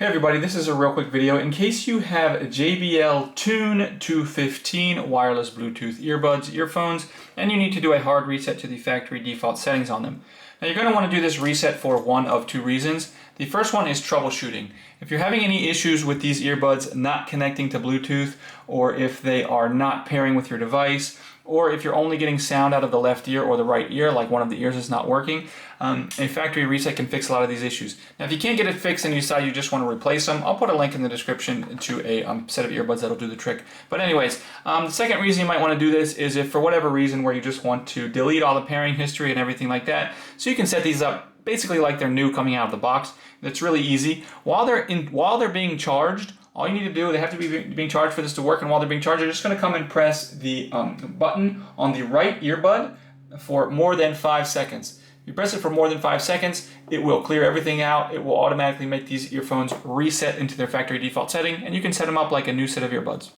Hey everybody, this is a real quick video. In case you have a JBL Tune 215 wireless Bluetooth earbuds, earphones, and you need to do a hard reset to the factory default settings on them. Now you're going to want to do this reset for one of two reasons. The first one is troubleshooting. If you're having any issues with these earbuds not connecting to Bluetooth, or if they are not pairing with your device, or if you're only getting sound out of the left ear or the right ear, like one of the ears is not working, a factory reset can fix a lot of these issues. Now if you can't get it fixed and you decide you just want to replace them, I'll put a link in the description to a set of earbuds that'll do the trick. But anyways, the second reason you might want to do this is if for whatever reason where you just want to delete all the pairing history and everything like that, so you can set these up basically like they're new coming out of the box. That's really easy. While they're being charged, all you need to do, they have to be being charged for this to work, and while they're being charged, you're just going to come and press the button on the right earbud for more than 5 seconds. If you press it for more than 5 seconds, it will clear everything out. It will automatically make these earphones reset into their factory default setting, and you can set them up like a new set of earbuds.